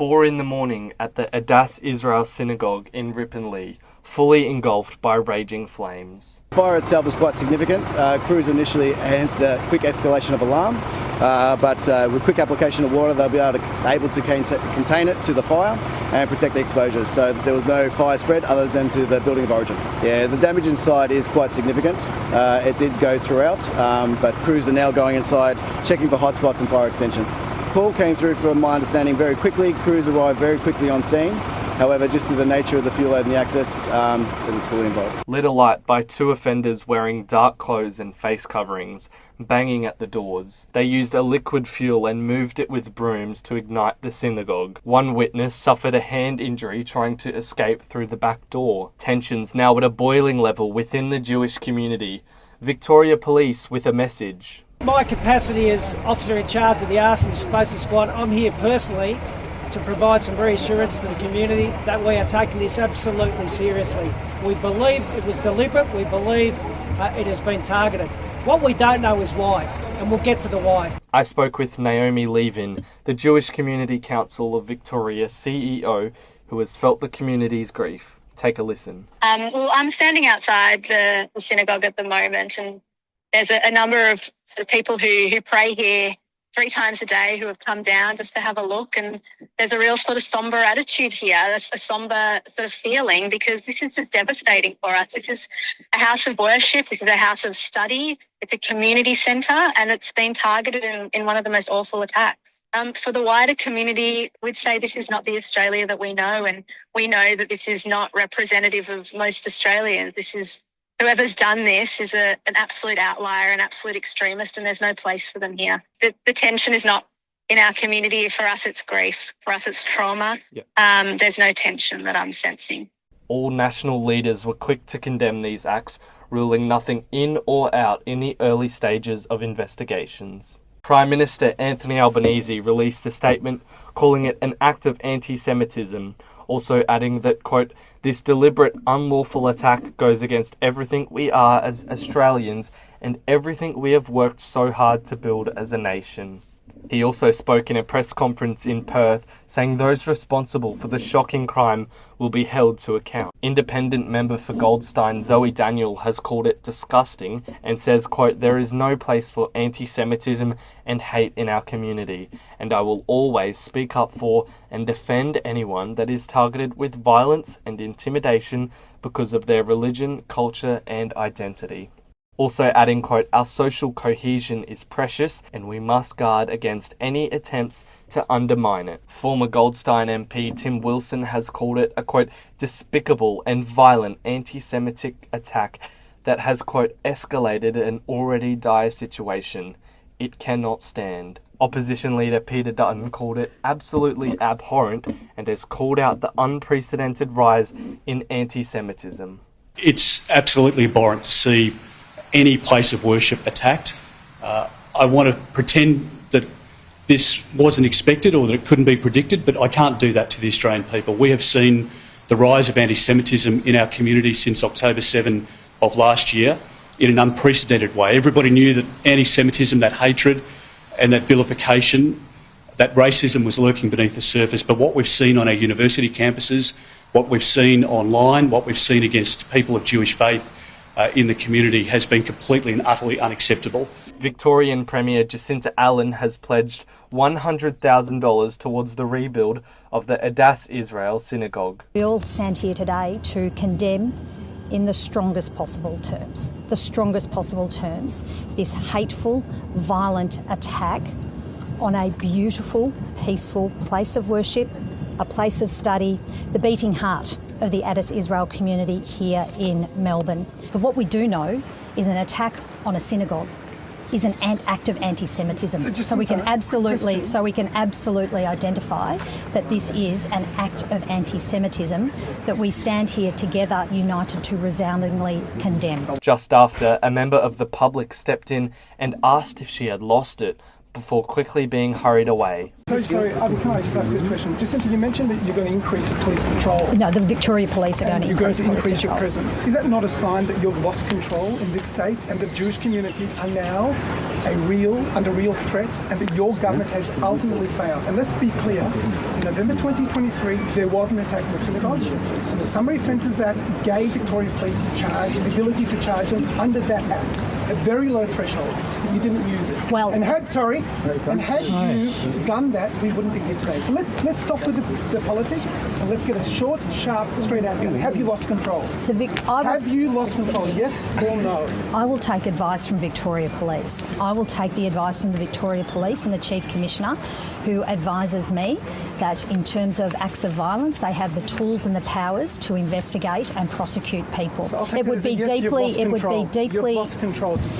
4 in the morning at the Adass Israel synagogue in Ripponlea, fully engulfed by raging flames. The fire itself was quite significant. Crews initially hence the quick escalation of alarm, but with quick application of water they'll be able to contain it to the fire and protect the exposures. So there was no fire spread other than to the building of origin. Yeah, the damage inside is quite significant. It did go throughout, but crews are now going inside, checking for hotspots and fire extension. Call came through, from my understanding, very quickly. Crews arrived very quickly on scene. However, just due to the nature of the fuel load and the access, it was fully involved. Lit alight by 2 offenders wearing dark clothes and face coverings, banging at the doors. They used a liquid fuel and moved it with brooms to ignite the synagogue. One witness suffered a hand injury trying to escape through the back door. Tensions now at a boiling level within the Jewish community. Victoria Police with a message. My capacity as officer in charge of the arson disposal squad, I'm here personally to provide some reassurance to the community that we are taking this absolutely seriously. We believe it was deliberate, we believe it has been targeted. What we don't know is why, and we'll get to the why. I spoke with Naomi Levin, the Jewish Community Council of Victoria CEO, who has felt the community's grief. Take a listen. Well, I'm standing outside the synagogue at the moment, and there's a number of sort of people who pray here 3 times a day who have come down just to have a look, and there's a real sort of sombre attitude here. There's a sombre sort of feeling because this is just devastating for us. This is a house of worship. This is a house of study. It's a community centre, and it's been targeted in one of the most awful attacks. For the wider community, we'd say this is not the Australia that we know, and we know that this is not representative of most Australians. This is whoever's done this is an absolute outlier, an absolute extremist, and there's no place for them here. The tension is not in our community. For us, it's grief. For us, it's trauma. Yep. There's no tension that I'm sensing. All national leaders were quick to condemn these acts, ruling nothing in or out in the early stages of investigations. Prime Minister Anthony Albanese released a statement calling it an act of anti-Semitism, also adding that, quote, "This deliberate, unlawful attack goes against everything we are as Australians and everything we have worked so hard to build as a nation." He also spoke in a press conference in Perth, saying those responsible for the shocking crime will be held to account. Independent member for Goldstein, Zoe Daniel, has called it disgusting and says, quote, "There is no place for anti-Semitism and hate in our community, and I will always speak up for and defend anyone that is targeted with violence and intimidation because of their religion, culture and identity." Also adding, quote, "Our social cohesion is precious and we must guard against any attempts to undermine it." Former Goldstein MP Tim Wilson has called it a, quote, "despicable and violent anti-Semitic attack that has, quote, escalated an already dire situation. It cannot stand." Opposition leader Peter Dutton called it absolutely abhorrent and has called out the unprecedented rise in anti-Semitism. It's absolutely abhorrent to see any place of worship attacked. I want to pretend that this wasn't expected or that it couldn't be predicted, but I can't do that to the Australian people. We have seen the rise of anti-Semitism in our community since October 7 of last year in an unprecedented way. Everybody knew that anti-Semitism, that hatred and that vilification, that racism was lurking beneath the surface, but what we've seen on our university campuses, what we've seen online, what we've seen against people of Jewish faith in the community has been completely and utterly unacceptable. Victorian Premier Jacinta Allan has pledged $100,000 towards the rebuild of the Adass Israel synagogue. We all stand here today to condemn in the strongest possible terms, this hateful, violent attack on a beautiful, peaceful place of worship, a place of study, the beating heart of the Adass Israel community here in Melbourne. But what we do know is an attack on a synagogue is an act of anti-Semitism. So we can absolutely identify that this is an act of anti-Semitism that we stand here together, united to resoundingly condemn. Just after, a member of the public stepped in and asked if she had lost it, before quickly being hurried away. So sorry, can I just ask this question? Jacinta, you mentioned that you're going to increase police patrol. No, the Victoria Police are going to increase police your patrols. presence. Is that not a sign that you've lost control in this state and the Jewish community are now under real threat and that your government has ultimately failed? And let's be clear, in November 2023, there was an attack in the synagogue and the Summary Offences Act gave Victoria Police the ability to charge them under that act. A very low threshold, but you didn't use it. Well, and had you done that, we wouldn't be here today. So let's stop with the politics and let's get a short, sharp, straight answer. Have you lost control? Have you lost control? Yes or no? I will take advice from Victoria Police. I will take the advice from the Victoria Police and the Chief Commissioner, who advises me that in terms of acts of violence, they have the tools and the powers to investigate and prosecute people. So it would be deeply inappropriate. It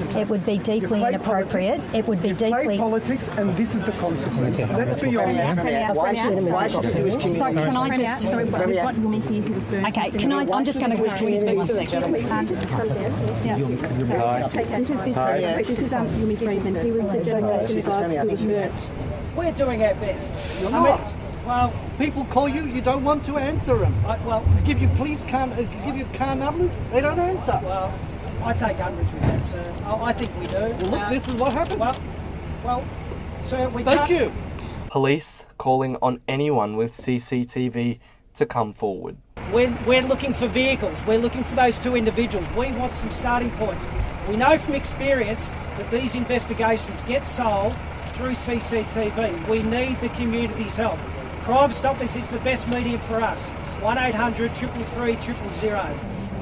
would be you deeply play politics, and this is the consequence. Let's be honest. Why should the Jewish community? So can I just? Okay, can I? I'm just going to excuse me one second. We're doing our best. You're not. Well, people call you, you don't want to answer them. Give you car numbers, they don't answer. Well, I take umbrage with that, sir. I think we do. Well, look, this is what happened. Well, sir, we Thank can't... you. Police calling on anyone with CCTV to come forward. We're looking for vehicles. We're looking for those two individuals. We want some starting points. We know from experience that these investigations get solved through CCTV. We need the community's help. Crime Stoppers is the best medium for us. 1800 333 000.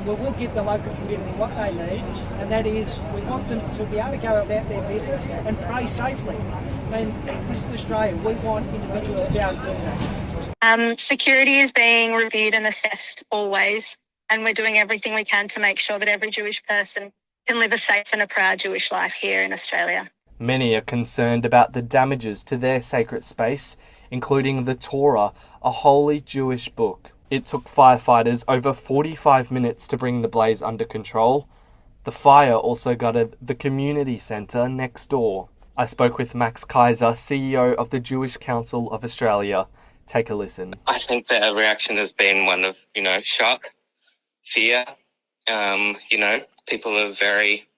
Well, we'll give the local community what they need, and that is we want them to be able to go about their business and pray safely. And this is Australia. We want individuals to be able to do that. Security is being reviewed and assessed always, and we're doing everything we can to make sure that every Jewish person can live a safe and a proud Jewish life here in Australia. Many are concerned about the damages to their sacred space, including the Torah, a holy Jewish book. It took firefighters over 45 minutes to bring the blaze under control. The fire also gutted the community centre next door. I spoke with Max Kaiser, CEO of the Jewish Council of Australia. Take a listen. I think the reaction has been one of, shock, fear. People are very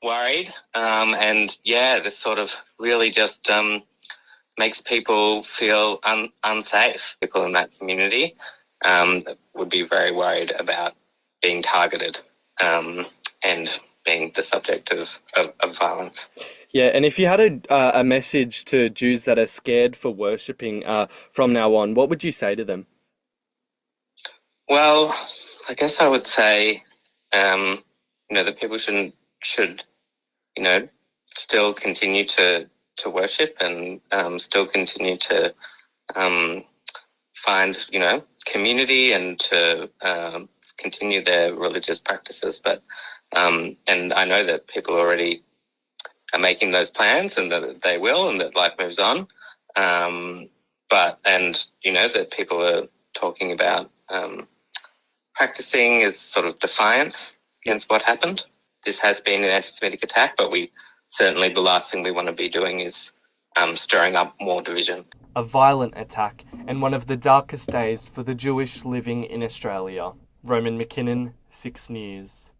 worried. This sort of really just makes people feel unsafe. People in that community would be very worried about being targeted and being the subject of violence. Yeah, and if you had a message to Jews that are scared for worshipping from now on, what would you say to them? Well, I guess I would say, that people should still continue to worship and still continue to find, community and to continue their religious practices. But and I know that people already are making those plans and that they will and that life moves on. That people are talking about practicing as sort of defiance against what happened. This has been an anti-Semitic attack, but certainly the last thing we want to be doing is stirring up more division. A violent attack and one of the darkest days for the Jewish living in Australia. Roman McKinnon, 6 News.